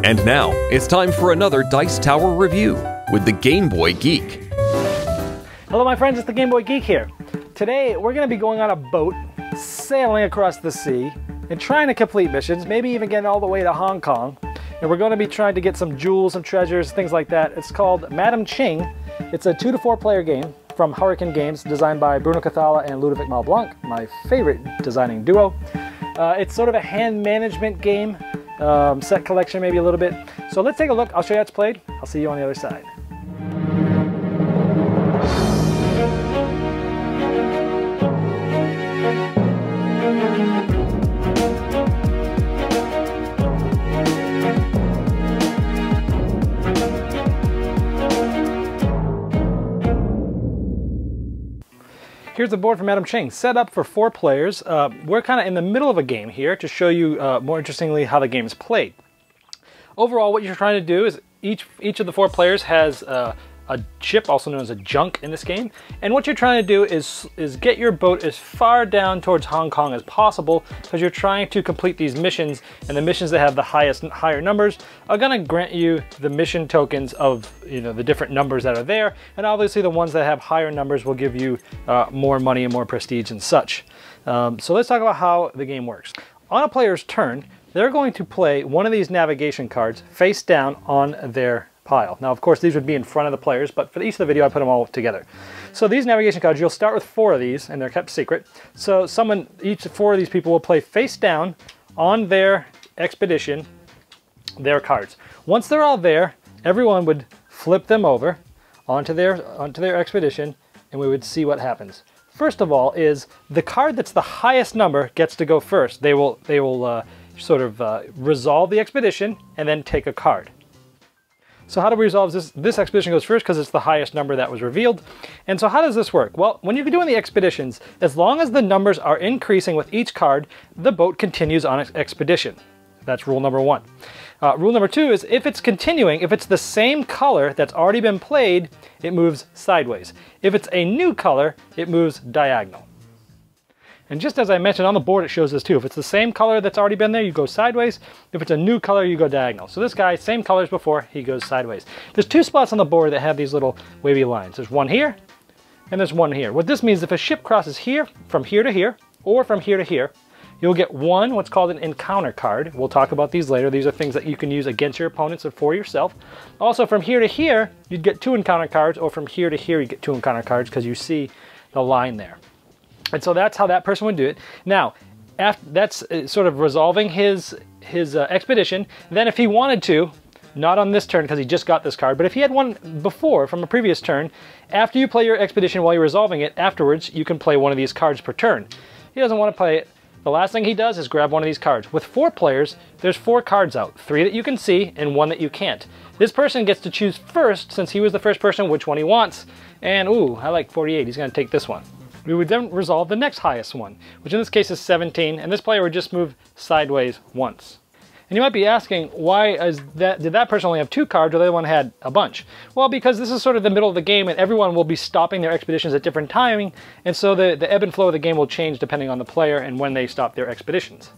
And now, it's time for another Dice Tower review with the Game Boy Geek. Hello my friends, it's the Game Boy Geek here. Today we're going to be going on a boat, sailing across the sea, and trying to complete missions, maybe even getting all the way to Hong Kong. And we're going to be trying to get some jewels and treasures, things like that. It's called Madam Ching. It's a 2 to 4 player game from Hurricane Games, designed by Bruno Cathala and Ludovic Malblanc, my favorite designing duo. It's sort of a hand management game, set collection maybe a little bit. So let's take a look. I'll show you how it's played. I'll see you on the other side. Here's the board for Madam Ching, set up for 4 players. We're kind of in the middle of a game here to show you more interestingly how the game is played. Overall, what you're trying to do is each of the 4 players has a ship, also known as a junk in this game. And what you're trying to do is get your boat as far down towards Hong Kong as possible, because you're trying to complete these missions, and the missions that have the higher numbers are going to grant you the mission tokens of the different numbers that are there, and obviously the ones that have higher numbers will give you more money and more prestige and such. So let's talk about how the game works. On a player's turn, they're going to play one of these navigation cards face down on their pile. Now, of course, these would be in front of the players, but for each of the video, I put them all together. So these navigation cards, you'll start with 4 of these, and they're kept secret. So each 4 of these people will play face down on their expedition, their cards. Once they're all there, everyone would flip them over onto their expedition, and we would see what happens. First of all, is the card that's the highest number gets to go first. They will sort of resolve the expedition and then take a card. So how do we resolve this? This expedition goes first because it's the highest number that was revealed. And so how does this work? Well, when you're doing the expeditions, as long as the numbers are increasing with each card, the boat continues on its expedition. That's rule number 1. Rule number 2 is if it's continuing, if it's the same color that's already been played, it moves sideways. If it's a new color, it moves diagonal. And just as I mentioned on the board, it shows this too. If it's the same color that's already been there, you go sideways. If it's a new color, you go diagonal. So this guy, same color as before, he goes sideways. There's 2 spots on the board that have these little wavy lines. There's one here, and there's one here. What this means, if a ship crosses here, from here to here, or from here to here, you'll get what's called an encounter card. We'll talk about these later. These are things that you can use against your opponents or for yourself. Also, from here to here, you'd get 2 encounter cards, or from here to here, you get 2 encounter cards because you see the line there. And so that's how that person would do it. Now, that's sort of resolving his expedition. Then if he wanted to, not on this turn because he just got this card, but if he had one before from a previous turn, after you play your expedition while you're resolving it, afterwards you can play one of these cards per turn. He doesn't want to play it. The last thing he does is grab one of these cards. With 4 players, there's 4 cards out. 3 that you can see and 1 that you can't. This person gets to choose first, since he was the first person, which one he wants. And ooh, I like 48. He's going to take this one. We would then resolve the next highest one, which in this case is 17, and this player would just move sideways once. And you might be asking, why did that person only have 2 cards, or the other one had a bunch? Well, because this is sort of the middle of the game, and everyone will be stopping their expeditions at different timing, and so the ebb and flow of the game will change depending on the player and when they stop their expeditions.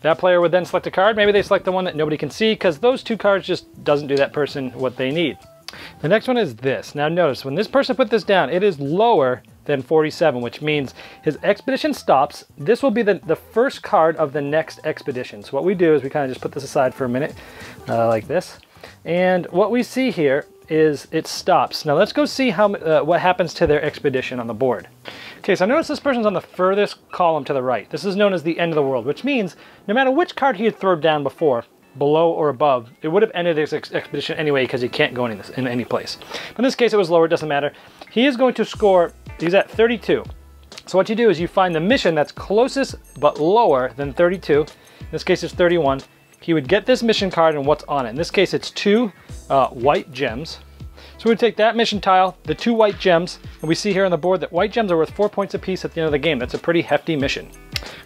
That player would then select a card. Maybe they select the one that nobody can see, because those 2 cards just doesn't do that person what they need. The next one is this. Now notice, when this person put this down, it is lower than 47, which means his expedition stops. This will be the first card of the next expedition. So what we do is we kind of just put this aside for a minute, like this. And what we see here is it stops. Now let's go see what happens to their expedition on the board. Okay, so notice this person's on the furthest column to the right. This is known as the end of the world, which means no matter which card he had thrown down before, below or above, it would have ended his expedition anyway because he can't go in any place. But in this case, it was lower, it doesn't matter. He is going to score, he's at 32. So what you do is you find the mission that's closest but lower than 32. In this case, it's 31. He would get this mission card and what's on it. In this case, it's 2 white gems. So we would take that mission tile, the 2 white gems, and we see here on the board that white gems are worth 4 points apiece at the end of the game. That's a pretty hefty mission.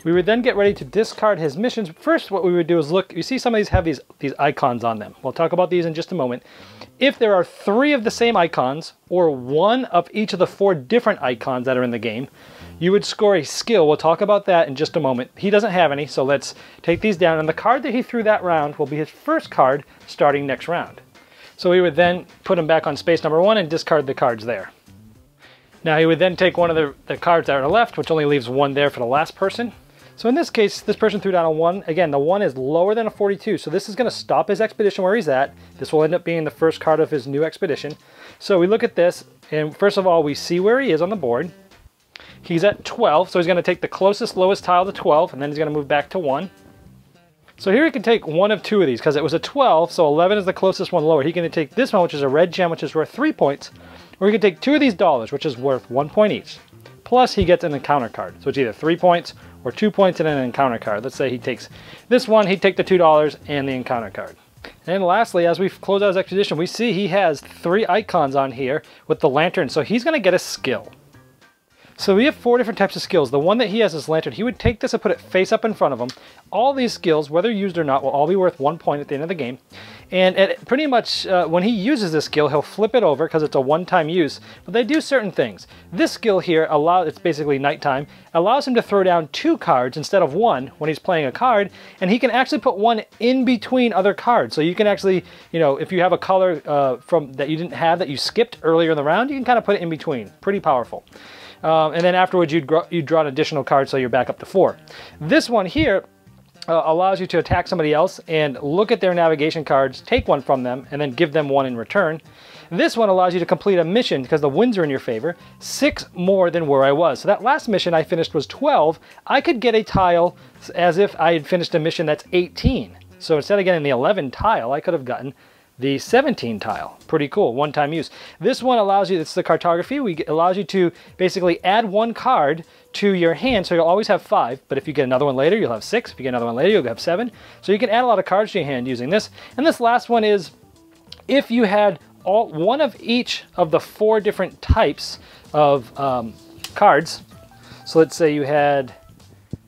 We would then get ready to discard his missions. First, what we would do is look, you see some of these have these icons on them. We'll talk about these in just a moment. If there are 3 of the same icons, or 1 of each of the 4 different icons that are in the game, you would score a skill. We'll talk about that in just a moment. He doesn't have any, so let's take these down. And the card that he threw that round will be his first card starting next round. So we would then put him back on space number 1 and discard the cards there. Now he would then take one of the cards that are left, which only leaves 1 there for the last person. So in this case, this person threw down a 1. Again, the 1 is lower than a 42, so this is going to stop his expedition where he's at. This will end up being the first card of his new expedition. So we look at this, and first of all, we see where he is on the board. He's at 12, so he's going to take the closest lowest tile to 12, and then he's going to move back to 1. So here he can take one of 2 of these, because it was a 12, so 11 is the closest one lower. He can take this one, which is a red gem, which is worth 3 points, or he can take 2 of these dollars, which is worth 1 point each. Plus he gets an encounter card, so it's either 3 points or 2 points and an encounter card. Let's say he takes this one, he'd take the $2 and the encounter card. And lastly, as we close out his expedition, we see he has 3 icons on here with the lantern, so he's going to get a skill. So we have 4 different types of skills. The one that he has is lantern. He would take this and put it face up in front of him. All these skills, whether used or not, will all be worth 1 point at the end of the game. And pretty much when he uses this skill, he'll flip it over because it's a one-time use. But they do certain things. This skill here, it's basically nighttime, allows him to throw down 2 cards instead of 1 when he's playing a card. And he can actually put 1 in between other cards. So you can actually, if you have a color that you didn't have that you skipped earlier in the round, you can kind of put it in between. Pretty powerful. And then afterwards, you'd draw an additional card, so you're back up to 4. This one here allows you to attack somebody else and look at their navigation cards, take 1 from them, and then give them 1 in return. This one allows you to complete a mission, because the winds are in your favor, 6 more than where I was. So that last mission I finished was 12. I could get a tile as if I had finished a mission that's 18. So instead of getting the 11 tile, I could have gotten the 17 tile. Pretty cool, one-time use. This one allows you, it's the cartography, allows you to basically add 1 card to your hand, so you'll always have 5, but if you get another one later, you'll have 6. If you get another one later, you'll have 7. So you can add a lot of cards to your hand using this. And this last one is, if you had one of each of the 4 different types of cards, so let's say you had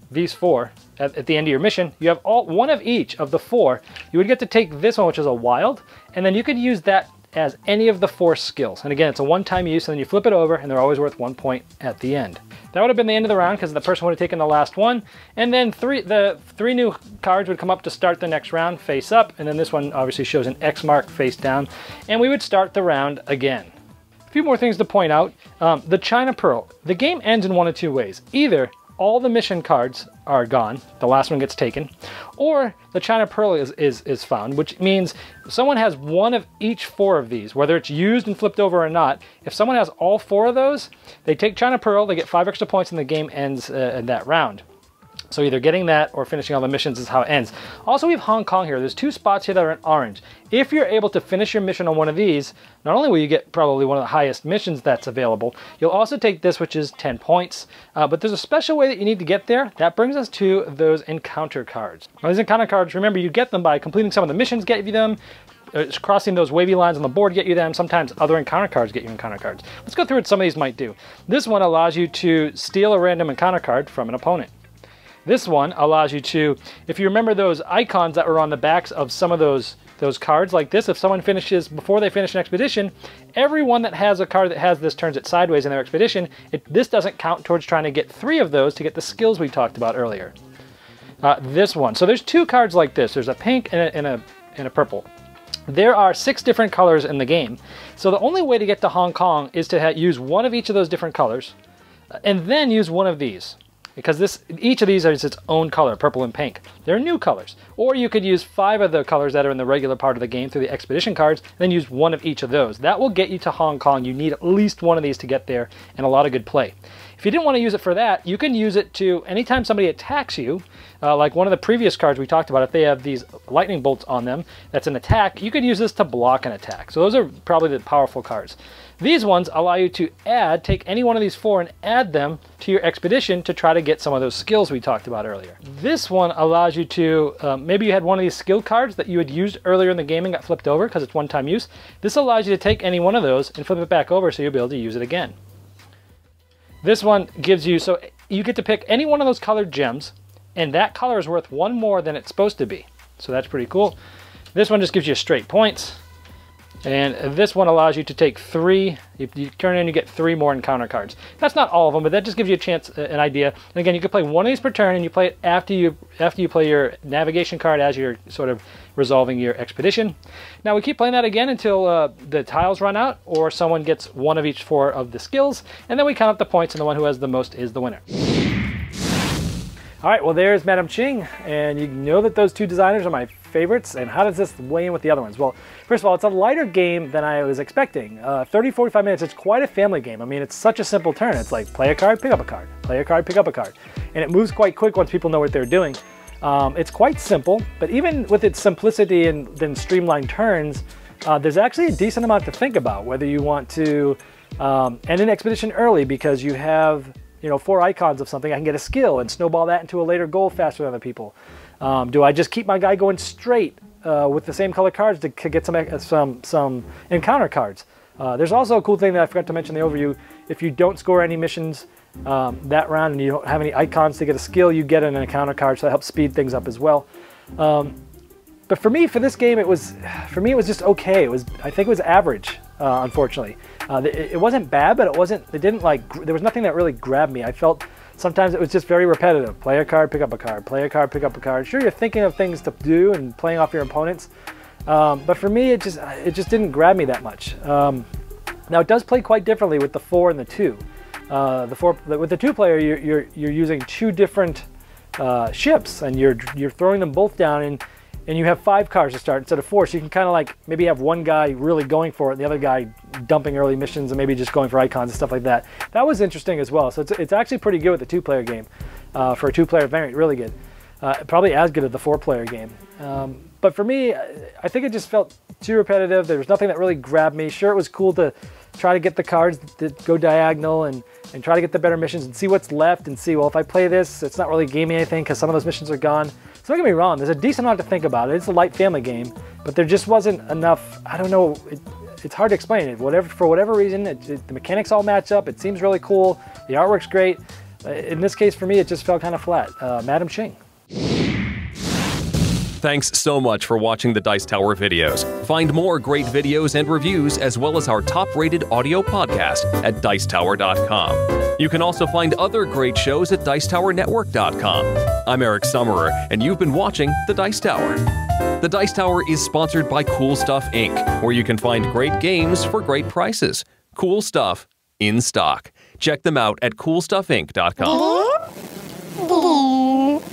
these 4, at the end of your mission, you have one of each of the 4. You would get to take this one, which is a wild, and then you could use that as any of the 4 skills. And again, it's a one-time use, and then you flip it over, and they're always worth 1 point at the end. That would have been the end of the round, because the person would have taken the last one, and then the 3 new cards would come up to start the next round, face up, and then this one obviously shows an X mark face down, and we would start the round again. A few more things to point out. The China Pearl. The game ends in one of 2 ways. Either all the mission cards are gone, the last one gets taken, or the China Pearl is found, which means someone has 1 of each 4 of these, whether it's used and flipped over or not. If someone has all 4 of those, they take China Pearl, they get 5 extra points, and the game ends in that round. So either getting that or finishing all the missions is how it ends. Also, we have Hong Kong here. There's 2 spots here that are in orange. If you're able to finish your mission on one of these, not only will you get probably one of the highest missions that's available, you'll also take this, which is 10 points. But there's a special way that you need to get there. That brings us to those encounter cards. Now, these encounter cards, remember, you get them by completing some of the missions, get you them, crossing those wavy lines on the board get you them. Sometimes other encounter cards get you encounter cards. Let's go through what some of these might do. This one allows you to steal a random encounter card from an opponent. This one allows you to, if you remember those icons that were on the backs of some of those cards like this, if someone finishes, before they finish an expedition, everyone that has a card that has this turns it sideways in their expedition, this doesn't count towards trying to get 3 of those to get the skills we talked about earlier. This one, so there's 2 cards like this. There's a pink and a purple. There are 6 different colors in the game, so the only way to get to Hong Kong is to use 1 of each of those different colors, and then use 1 of these. Because each of these is its own color, purple and pink. They're new colors. Or you could use 5 of the colors that are in the regular part of the game through the expedition cards, and then use 1 of each of those. That will get you to Hong Kong. You need at least 1 of these to get there, and a lot of good play. If you didn't want to use it for that, you can use it to, anytime somebody attacks you, like one of the previous cards we talked about, if they have these lightning bolts on them, that's an attack, you could use this to block an attack. So those are probably the powerful cards. These ones allow you to take any one of these 4 and add them to your expedition to try to get some of those skills we talked about earlier. This one allows you to, maybe you had one of these skill cards that you had used earlier in the game and got flipped over because it's one-time use. This allows you to take any one of those and flip it back over so you'll be able to use it again. This one gives you, so you get to pick any one of those colored gems, and that color is worth 1 more than it's supposed to be. So that's pretty cool. This one just gives you straight points. And this one allows you to take 3. If you turn in, you get 3 more encounter cards. That's not all of them, but that just gives you a chance, an idea. And again, you can play one of these per turn, and you play it after you play your navigation card as you're sort of resolving your expedition. Now we keep playing that again until the tiles run out, or someone gets one of each 4 of the skills, and then we count up the points, and the one who has the most is the winner. All right, well there's Madam Ching, and you know that those 2 designers are my favorites. And how does this weigh in with the other ones? Well, first of all, it's a lighter game than I was expecting. 30-45 minutes, it's quite a family game. I mean, it's such a simple turn. It's like play a card, pick up a card, play a card, pick up a card. And it moves quite quick once people know what they're doing. It's quite simple, but even with its simplicity and then streamlined turns, there's actually a decent amount to think about, whether you want to end an expedition early because you have 4 icons of something. I can get a skill and snowball that into a later goal faster than other people. Do I just keep my guy going straight with the same color cards to get some encounter cards? There's also a cool thing that I forgot to mention in the overview. If you don't score any missions that round and you don't have any icons to get a skill, you get an encounter card, so that helps speed things up as well. But for me, for this game, it was just okay. I think it was average, unfortunately. It wasn't bad, but there was nothing that really grabbed me. I felt sometimes it was just very repetitive. Play a card, pick up a card, play a card, pick up a card. Sure, you're thinking of things to do and playing off your opponents, but for me, it just didn't grab me that much. Now it does play quite differently with the 4 and the 2. With the 2-player, you're using 2 different ships, and you're throwing them both down, and you have 5 cards to start instead of 4, so you can kind of like maybe have one guy really going for it and the other guy dumping early missions and maybe just going for icons and stuff like that. That was interesting as well. So it's actually pretty good with the 2-player game. For a 2-player variant, really good. Probably as good as the 4-player game. But for me, I think it just felt too repetitive. There was nothing that really grabbed me. Sure, it was cool to try to get the cards that go diagonal and try to get the better missions and see what's left and see, well, if I play this, it's not really gaming anything because some of those missions are gone. So don't get me wrong, there's a decent amount to think about. It's a light family game, but there just wasn't enough. I don't know, it's hard to explain. For whatever reason, the mechanics all match up. It seems really cool. The artwork's great. In this case, for me, it just felt kind of flat. Madam Ching. Thanks so much for watching the Dice Tower videos. Find more great videos and reviews, as well as our top-rated audio podcast at Dicetower.com. You can also find other great shows at Dicetowernetwork.com. I'm Eric Summerer, and you've been watching The Dice Tower. The Dice Tower is sponsored by Cool Stuff Inc., where you can find great games for great prices. Cool stuff in stock. Check them out at CoolStuffInc.com.